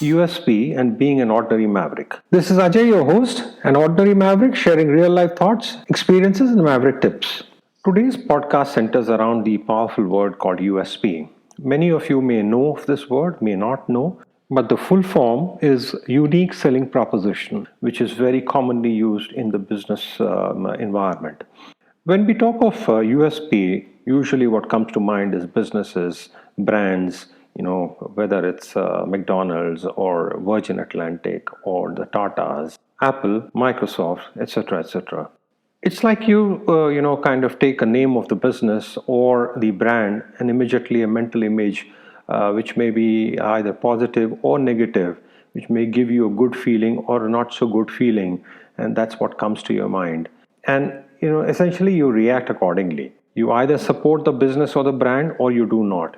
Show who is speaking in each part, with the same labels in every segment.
Speaker 1: USP, and being an ordinary maverick. This is Ajay, your host, an ordinary maverick sharing real life thoughts, experiences, and maverick tips. Today's podcast centers around the powerful word called USP. Many of you may know of this word, may not know, but the full form is unique selling proposition, which is very commonly used in the business environment. When we talk of USP, usually what comes to mind is businesses, brands, whether it's McDonald's or Virgin Atlantic or the Tatas, Apple, Microsoft, etc., etc. It's like kind of take a name of the business or the brand and immediately a mental image, which may be either positive or negative, which may give you a good feeling or a not so good feeling, and that's what comes to your mind. And essentially you react accordingly. You either support the business or the brand or you do not.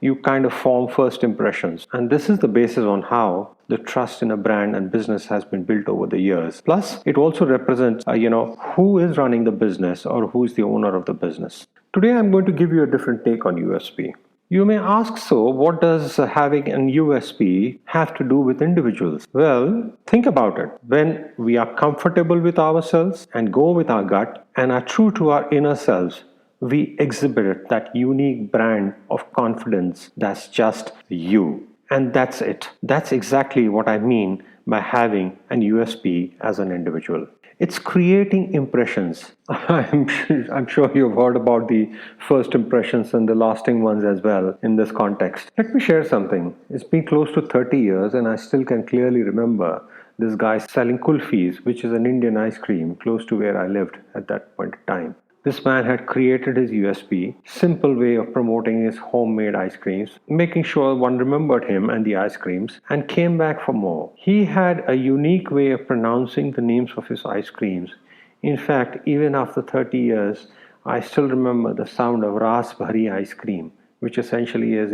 Speaker 1: You kind of form first impressions, and this is the basis on how the trust in a brand and business has been built over the years. Plus it also represents who is running the business or who is the owner of the business. Today I'm going to give you a different take on USP. You may ask, so what does having an USP have to do with individuals? Well, think about it. When we are comfortable with ourselves and go with our gut and are true to our inner selves, we exhibit that unique brand of confidence that's just you. And that's it. That's exactly what I mean by having an USP as an individual. It's creating impressions. I'm sure you've heard about the first impressions and the lasting ones as well in this context. Let me share something. It's been close to 30 years and I still can clearly remember this guy selling kulfis, which is an Indian ice cream close to where I lived at that point in time. This man had created his USP, simple way of promoting his homemade ice creams, making sure one remembered him and the ice creams and came back for more. He had a unique way of pronouncing the names of his ice creams. In fact, even after 30 years, I still remember the sound of raspberry ice cream, which essentially is,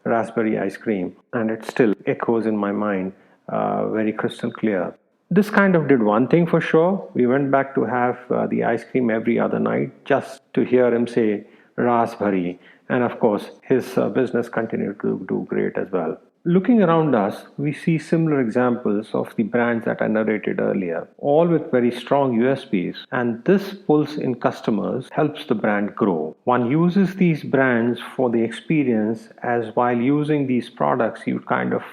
Speaker 1: raspberry ice cream, and it still echoes in my mind very crystal clear. This kind of did one thing for sure. We went back to have the ice cream every other night just to hear him say raspberry. And of course, his business continued to do great as well. Looking around us, we see similar examples of the brands that I narrated earlier, all with very strong USPs. And this pulls in customers, helps the brand grow. One uses these brands for the experience, as while using these products, you kind of,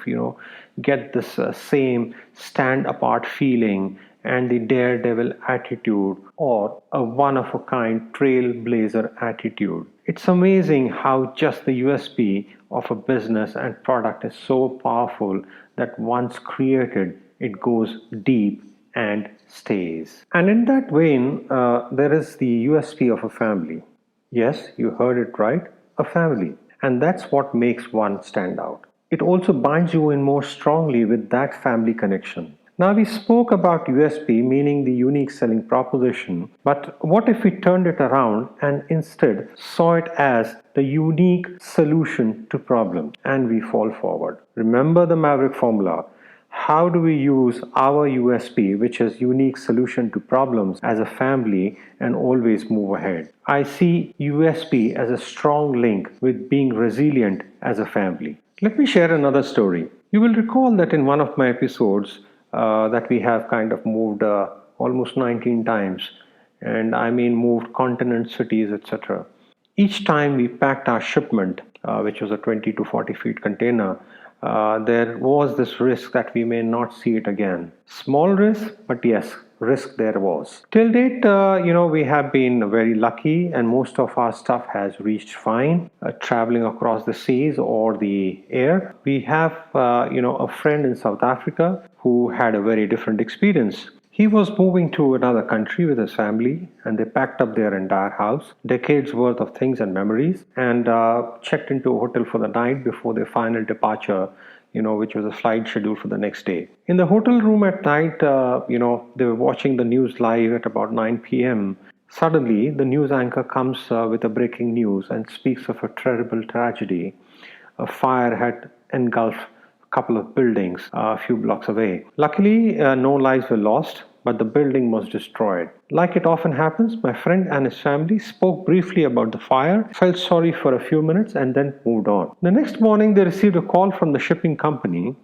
Speaker 1: get this same stand apart feeling and the daredevil attitude or a one of a kind trailblazer attitude. It's amazing how just the USP of a business and product is so powerful that once created, it goes deep and stays. And in that vein, there is the USP of a family. Yes, you heard it right, a family. And that's what makes one stand out. It also binds you in more strongly with that family connection. Now, we spoke about USP, meaning the unique selling proposition, but what if we turned it around and instead saw it as the unique solution to problems, and we fall forward? Remember the Maverick formula. How do we use our USP, which is unique solution to problems, as a family and always move ahead? I see USP as a strong link with being resilient as a family. Let me share another story. You will recall that in one of my episodes that we have kind of moved almost 19 times, and I mean moved continents, cities, etc. Each time we packed our shipment, which was a 20 to 40 feet container, there was this risk that we may not see it again. Small risk, but yes, risk there was. Till date, we have been very lucky and most of our stuff has reached fine, traveling across the seas or the air. We have, a friend in South Africa who had a very different experience. He was moving to another country with his family and they packed up their entire house, decades worth of things and memories, and checked into a hotel for the night before their final departure, which was a flight scheduled for the next day. In the hotel room at night, they were watching the news live at about 9 p.m. Suddenly, the news anchor comes with a breaking news and speaks of a terrible tragedy. A fire had engulfed couple of buildings a few blocks away. Luckily, no lives were lost, but the building was destroyed. Like it often happens, my friend and his family spoke briefly about the fire, felt sorry for a few minutes, and then moved on. The next morning, they received a call from the shipping company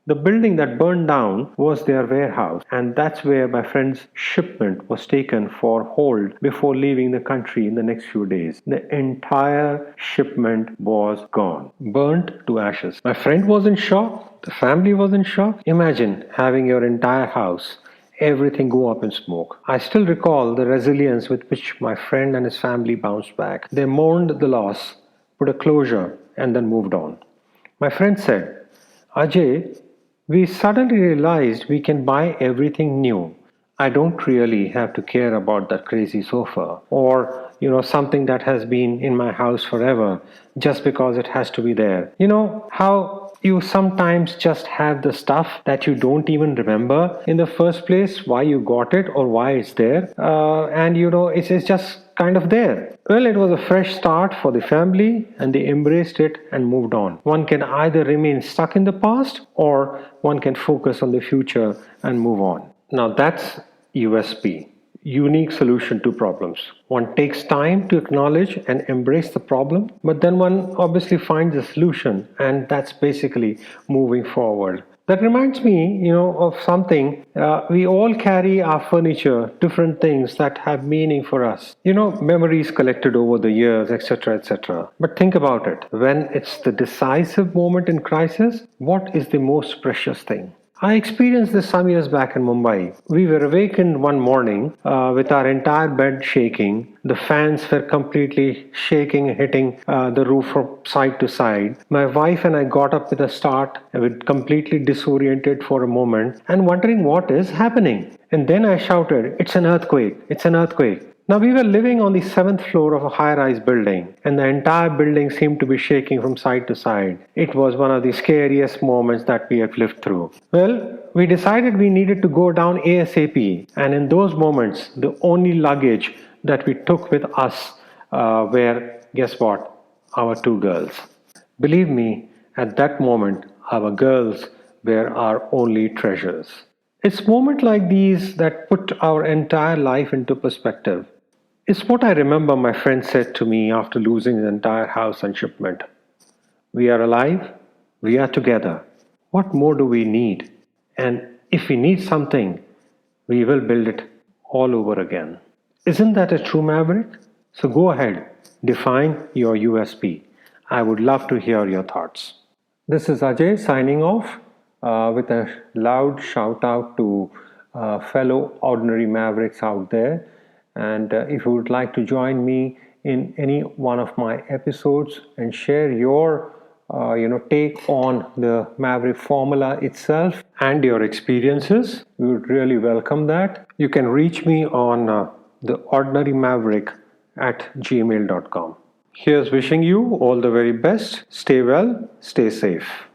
Speaker 1: The building that burned down was their warehouse, and that's where my friend's shipment was taken for hold before leaving the country in the next few days. The entire shipment was gone, burnt to ashes. My friend was in shock, the family was in shock. Imagine having your entire house, everything go up in smoke. I still recall the resilience with which my friend and his family bounced back. They mourned the loss, put a closure, and then moved on. My friend said, Ajay, we suddenly realized we can buy everything new. I don't really have to care about that crazy sofa or, something that has been in my house forever just because it has to be there. You know how you sometimes just have the stuff that you don't even remember in the first place, why you got it or why it's there. And it's just kind of there. Well, it was a fresh start for the family and they embraced it and moved on. One can either remain stuck in the past or one can focus on the future and move on. Now that's USP, unique solution to problems. One takes time to acknowledge and embrace the problem, but then one obviously finds a solution, and that's basically moving forward. That reminds me, of something. We all carry our furniture, different things that have meaning for us. Memories collected over the years, etc., etc. But think about it. When it's the decisive moment in crisis, what is the most precious thing? I experienced this some years back in Mumbai. We were awakened one morning with our entire bed shaking. The fans were completely shaking, hitting the roof from side to side. My wife and I got up with a start, with completely disoriented for a moment and wondering what is happening. And then I shouted, "It's an earthquake! It's an earthquake!" Now, we were living on the seventh floor of a high rise building, and the entire building seemed to be shaking from side to side. It was one of the scariest moments that we have lived through. Well, we decided we needed to go down ASAP, and in those moments, the only luggage that we took with us were, guess what? Our two girls. Believe me, at that moment, our girls were our only treasures. It's moments like these that put our entire life into perspective. It's what I remember my friend said to me after losing his entire house and shipment. We are alive, we are together. What more do we need? And if we need something, we will build it all over again. Isn't that a true maverick? So go ahead, define your USP. I would love to hear your thoughts. This is Ajay signing off with a loud shout out to fellow ordinary mavericks out there. And if you would like to join me in any one of my episodes and share your take on the Maverick formula itself and your experiences, we would really welcome that. You can reach me on theordinarymaverick@gmail.com. Here's wishing you all the very best. Stay well, stay safe.